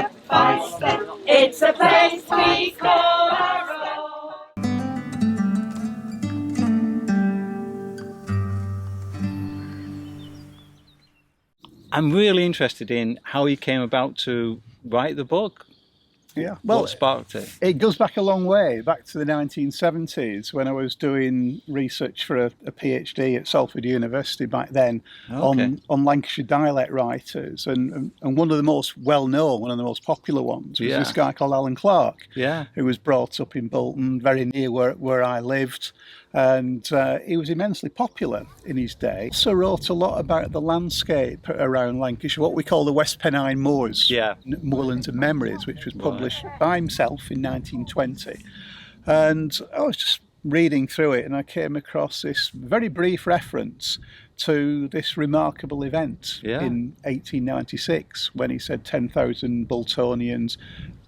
step by step. It's a place we call our own. I'm really interested in how you came about to write the book. Yeah, well, what sparked it? It goes back a long way, back to the 1970s when I was doing research for a PhD at Salford University back then on Lancashire dialect writers, and one of the most well-known, one of the most popular ones was this guy called Alan Clark, who was brought up in Bolton, very near where I lived. And he was immensely popular in his day. Also wrote a lot about the landscape around Lancashire, what we call the West Pennine Moors, Moorlands and Memories, which was published by himself in 1920. And I was just reading through it and I came across this very brief reference to this remarkable event in 1896 when he said 10,000 Boltonians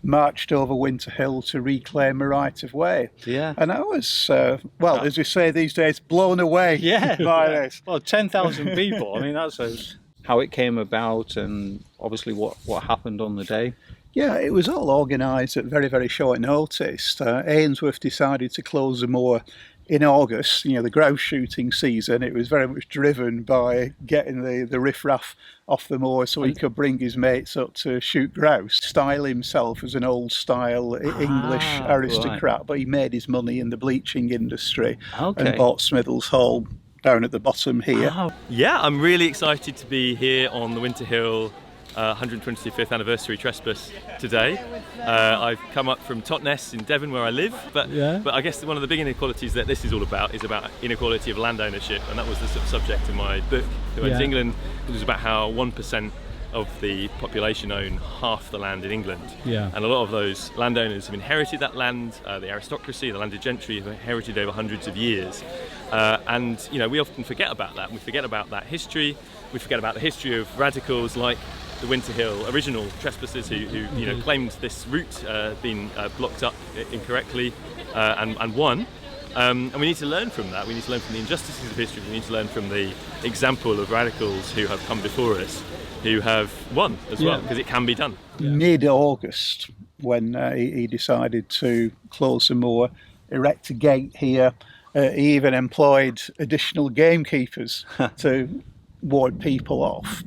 marched over Winter Hill to reclaim a right of way. And I was, as we say these days, blown away by this. Well, 10,000 people, I mean, that's how it came about and obviously what happened on the day. Yeah, it was all organised at very, very short notice. Ainsworth decided to close the moor in August, the grouse shooting season. It was very much driven by getting the riffraff off the moor so he could bring his mates up to shoot grouse, style himself as an old-style English aristocrat, but he made his money in the bleaching industry and bought Smithil's Hall down at the bottom here. Yeah, I'm really excited to be here on the Winter Hill 125th anniversary Trespass today. I've come up from Totnes in Devon where I live, but I guess one of the big inequalities that this is all about is about inequality of land ownership, and that was the sort of subject of my book, Who Owns England. It was about how 1% of the population own half the land in England, and a lot of those landowners have inherited that land. The aristocracy, the landed gentry have inherited over hundreds of years, and we often forget about that. We forget about that history. We forget about the history of radicals like the Winter Hill original trespassers who claimed this route being blocked up incorrectly and won. And we need to learn from that. We need to learn from the injustices of history. We need to learn from the example of radicals who have come before us, who have won as well, because it can be done. Mid-August, when he decided to close the moor, erect a gate here, he even employed additional gamekeepers to ward people off.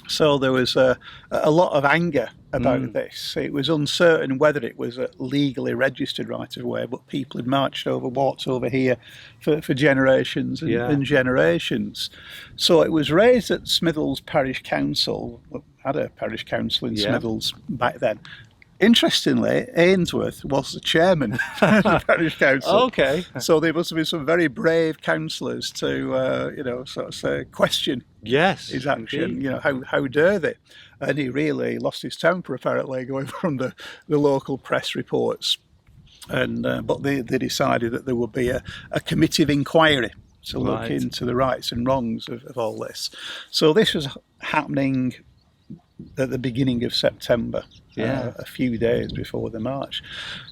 So there was a lot of anger about this. It was uncertain whether it was a legally registered right of way, but people had marched over, walked over here for generations and generations. So it was raised at Smithil's Parish Council, had a parish council in Smithil's back then. Interestingly, Ainsworth was the chairman of the parish council. So there must have been some very brave councillors to, sort of say, question his action. How dare they? And he really lost his temper, apparently, going from the local press reports. And but they decided that there would be a committee of inquiry to look into the rights and wrongs of all this. So this was happening at the beginning of September, a few days before the march.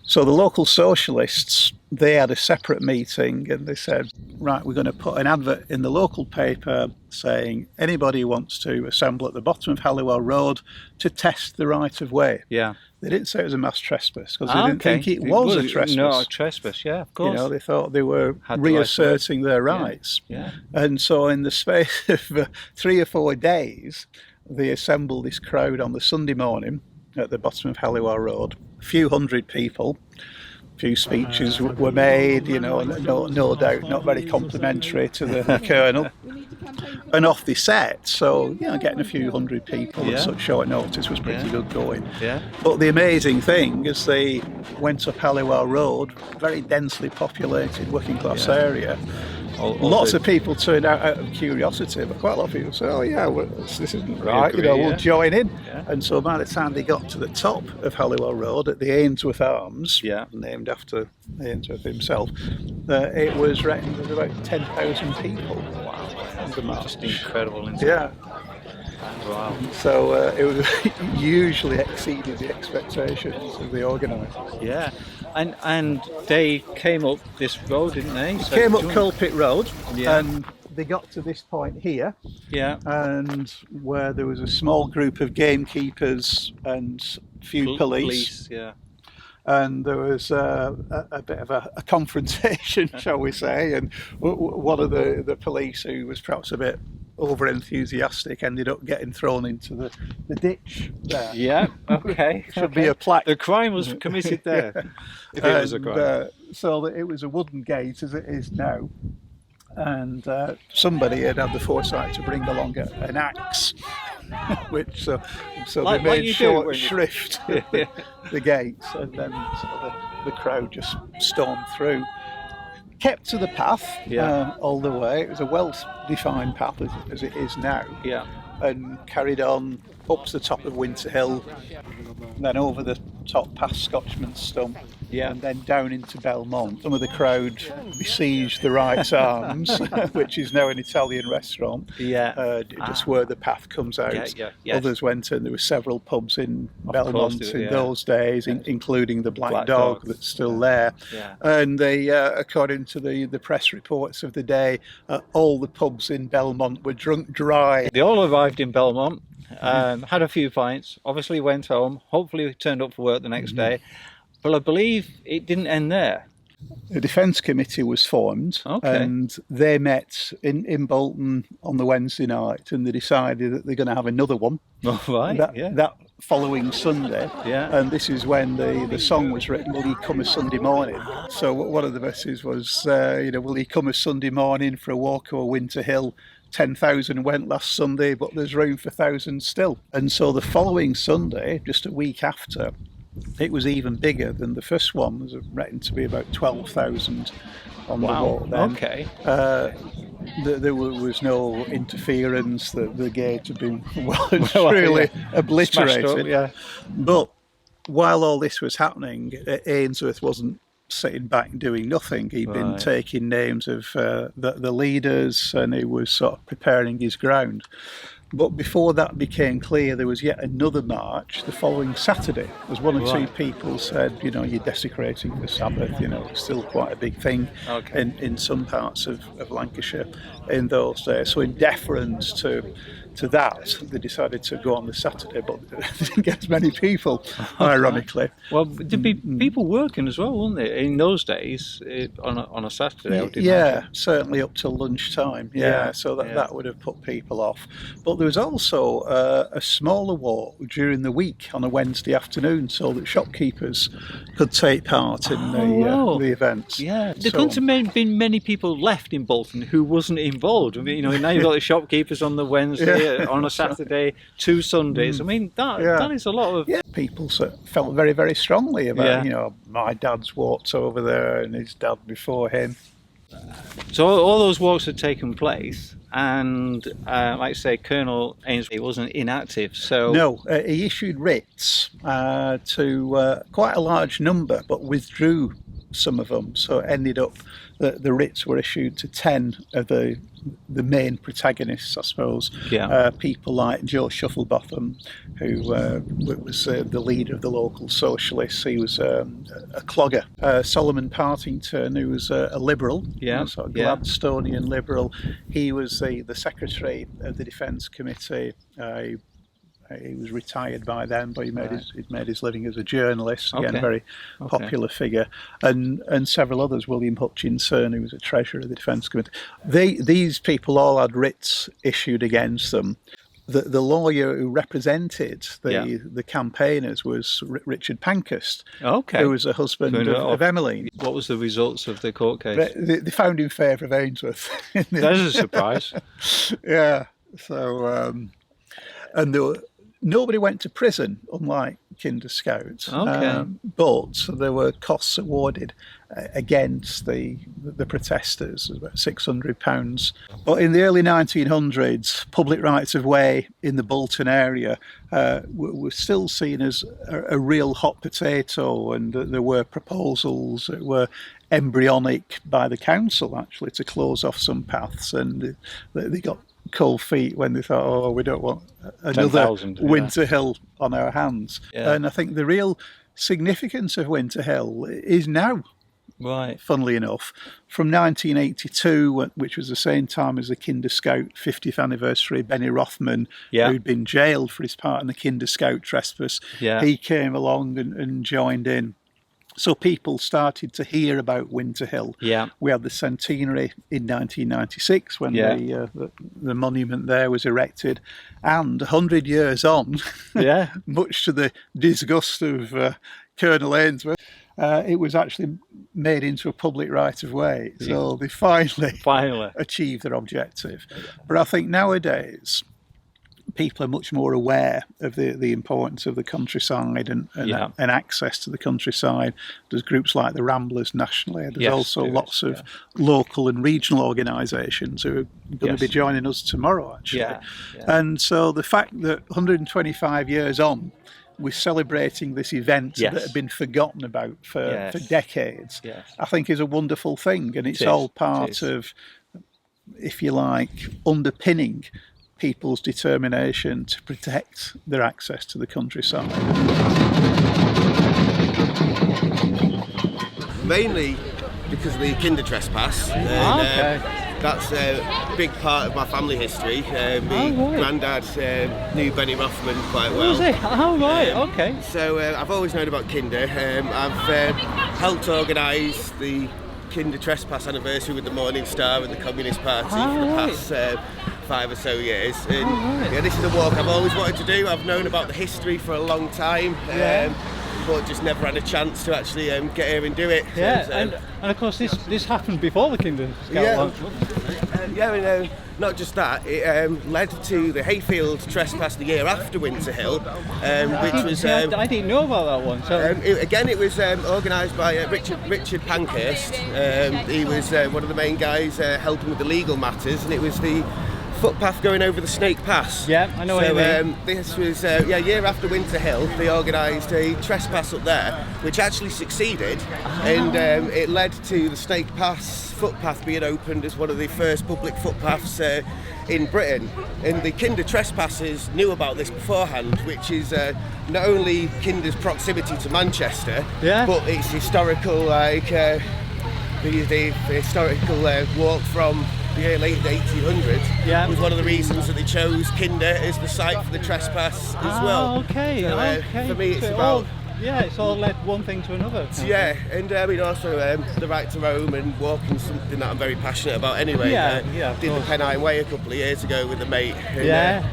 So the local socialists, they had a separate meeting and they said, right, we're going to put an advert in the local paper saying anybody who wants to assemble at the bottom of Halliwell Road to test the right of way. They didn't say it was a mass trespass because they didn't think it was a trespass. No, a trespass, of course. They thought they were reasserting their rights. And so in the space of 3 or 4 days, they assembled this crowd on the Sunday morning at the bottom of Halliwell Road. A few hundred people, a few speeches were made, no doubt not very complimentary to the Colonel. And off they set, so getting a few hundred people at such short notice was pretty good going. But the amazing thing is they went up Halliwell Road, very densely populated working class area. Lots of people turned out of curiosity, but quite a lot of people said, this isn't right, we'll join in. And so by the time they got to the top of Halliwell Road at the Ainsworth Arms, named after Ainsworth himself, it was reckoned there was about 10,000 people. Wow, that's just incredible, isn't it? Wow. So it was hugely exceeded the expectations of the organisers. And they came up this road, didn't they? Came up Culpit Road, and they got to this point here, Yeah. and where there was a small group of gamekeepers and few police, Yeah. and there was a bit of a confrontation, shall we say, and one of the police, who was perhaps a bit over enthusiastic, ended up getting thrown into the ditch there. Yeah. Okay. Should be a plaque. The crime was committed there. If it was a crime. So that it was a wooden gate as it is now, and somebody had the foresight to bring along an axe, which so they made short shrift the gates, and then the crowd just stormed through. Kept to the path all the way. It was a well-defined path as it is now. Yeah. And carried on up to the top of Winter Hill, then over the top past Scotchman's Stump, and then down into Belmont. Some of the crowd besieged the Wright's Arms, which is now an Italian restaurant, just where the path comes out. Others went in. There were several pubs in Belmont in those days, including the Black Dog that's still there. And they, according to the press reports of the day, all the pubs in Belmont were drunk dry. They all arrived in Belmont, had a few pints, obviously went home, hopefully turned up for work the next day. But I believe it didn't end there. The Defence Committee was formed, and they met in Bolton on the Wednesday night, and they decided that they're going to have another one. That following Sunday. And this is when the song was written, Will He Come a Sunday Morning? So one of the verses was, will he come a Sunday morning for a walk o'er Winter Hill? 10,000 went last Sunday, but there's room for thousands still. And so the following Sunday, just a week after, it was even bigger than the first one. It was reckoned to be about 12,000 on the walk then. There was no interference. The gate had been really obliterated. Up, But while all this was happening, Ainsworth wasn't sitting back doing nothing. He'd been taking names of the leaders, and he was sort of preparing his ground. But before that became clear, there was yet another march the following Saturday. As one or two people said, you're desecrating the Sabbath. It's still quite a big thing in some parts of Lancashire in those days. So in deference to that, they decided to go on the Saturday, but they didn't get as many people, ironically. Well, there'd be people working as well, wouldn't there, in those days on a Saturday? Certainly up till lunchtime. So that would have put people off. But there was also a smaller walk during the week on a Wednesday afternoon, so that shopkeepers could take part in the events. There couldn't have been many people left in Bolton who wasn't involved. I mean, now you've got the shopkeepers on the Wednesday. On a Saturday, 2 Sundays. I mean, that is a lot of... People felt very, very strongly about, my dad's walked over there and his dad before him. So all those walks had taken place, and like I say, Colonel Ainsworth wasn't inactive, so... No, he issued writs to quite a large number, but withdrew some of them, so it ended up that the writs were issued to 10 of the main protagonists, I suppose. People like Joe Shufflebotham, who was the leader of the local socialists. He was a clogger. Solomon Partington, who was a liberal, sort of Gladstonian liberal. He was the secretary of the Defence Committee. He was retired by then, but he'd made his living as a journalist. Again, a very popular figure, and several others. William Hutchinson, who was a treasurer of the Defence Committee. These people all had writs issued against them. The lawyer who represented the campaigners was Richard Pankhurst, who was a husband of Emmeline. What was the results of the court case? They found in favour of Ainsworth. That is a surprise. So and there were. Nobody went to prison, unlike Kinder Scouts, but there were costs awarded against the protesters, about £600. But in the early 1900s, public rights of way in the Bolton area were still seen as a real hot potato, and there were proposals that were embryonic by the council, actually, to close off some paths, and they got cold feet when they thought, we don't want another Winter Hill on our hands. And I think the real significance of Winter Hill is now. Right. Funnily enough, from 1982, which was the same time as the Kinder Scout 50th anniversary, Benny Rothman, who'd been jailed for his part in the Kinder Scout Trespass, he came along and joined in. So people started to hear about Winter Hill. Yeah. We had the centenary in 1996 when the monument there was erected, and 100 years on, much to the disgust of Colonel Ainsworth, it was actually made into a public right of way. So they finally achieved their objective. But I think nowadays people are much more aware of the importance of the countryside and access to the countryside. There's groups like the Ramblers nationally. There's also lots of local and regional organisations who are going to be joining us tomorrow, actually. And so the fact that 125 years on, we're celebrating this event that had been forgotten about for decades, I think is a wonderful thing. And it's all part of, if you like, underpinning people's determination to protect their access to the countryside. Mainly because of the Kinder Trespass. That's a big part of my family history. My granddad knew Benny Rothman quite well. Was it? Oh, right, okay. So I've always known about Kinder. I've helped organise the Kinder Trespass anniversary with the Morning Star and the Communist Party for the past 5 or so years. And this is a walk I've always wanted to do. I've known about the history for a long time. But just never had a chance to actually get here and do it. And of course this happened before the Kinder Scout launch. Not just that, it led to the Hayfield Trespass the year after Winter Hill, which was... I didn't know about that one. So. It was organised by Richard Pankhurst. He was one of the main guys helping with the legal matters, and it was the footpath going over the Snake Pass. Yeah, I know what you mean. This was, year after Winter Hill, they organised a trespass up there, which actually succeeded, and it led to the Snake Pass footpath being opened as one of the first public footpaths in Britain. And the Kinder Trespassers knew about this beforehand, which is not only Kinder's proximity to Manchester, but its historical, the historical walk from the late 1800s was one of the reasons that they chose Kinder as the site for the trespass as well. Okay. For me, it's about... it's all led one thing to another. And also the right to roam and walking, something that I'm very passionate about anyway. Did the Pennine Way a couple of years ago with a mate. And,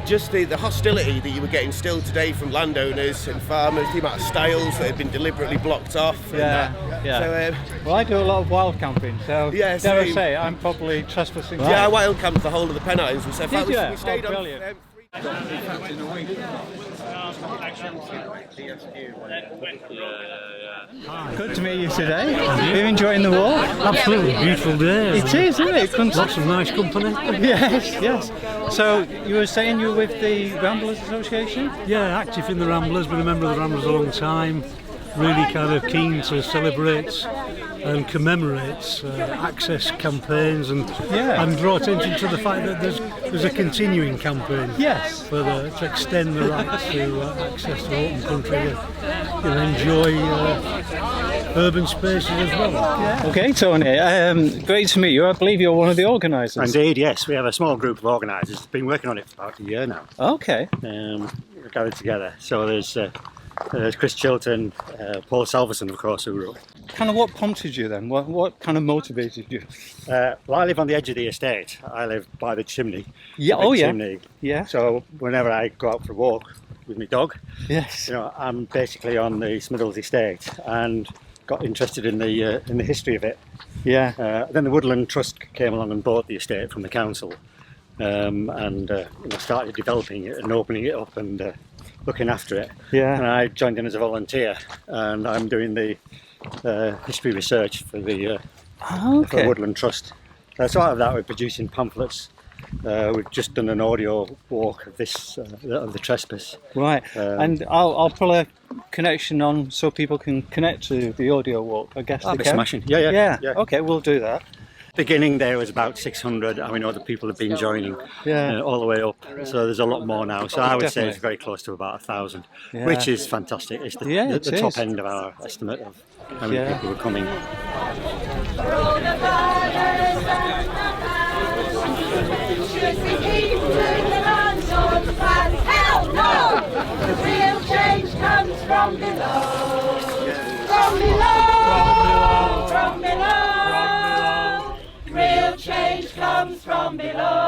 just the hostility that you were getting still today from landowners and farmers, the amount of stiles that had been deliberately blocked off. So, well, I do a lot of wild camping, so dare I say, I'm probably trespassing. Yeah, I wild camped the whole of the Pennines. We stayed on. Brilliant. Good to meet you today. Are you enjoying the walk? Absolutely, beautiful day. It is, isn't it? Lots of nice company. Yes. So you were saying you were with the Ramblers Association? Yeah, active in the Ramblers, been a member of the Ramblers a long time. Really kind of keen to celebrate and commemorate access campaigns and draw attention to the fact that there's a continuing campaign to extend the right to access to open country and enjoy urban spaces as well. Okay, Tony, great to meet you. I believe you're one of the organisers. Indeed, yes. We have a small group of organisers. Been working on it for about a year now. Okay. We're gathered together. So there's Chris Chilton, Paul Salveson, of course, who wrote. Kind of what prompted you then? What kind of motivated you? Well, I live on the edge of the estate. I live by the chimney. Chimney. So whenever I go out for a walk with my dog, yes, I'm basically on the Smiddles estate and got interested in the history of it. Then the Woodland Trust came along and bought the estate from the council, and started developing it and opening it up and looking after it. And I joined in as a volunteer, and I'm doing the history research for the for Woodland Trust. As part of that, we're producing pamphlets. We've just done an audio walk of this of the trespass. Right, and I'll pull a connection on so people can connect to the audio walk. I guess That'd they be can. smashing. Yeah. Okay, we'll do that. beginning there was about 600, and we know that people have been joining all the way up. So there's a lot more now. So I would say it's very close to about 1,000, which is fantastic. It's the top end of our estimate of how many people were coming. Hell no! The real change comes from below. From below. From below. Real change comes from below.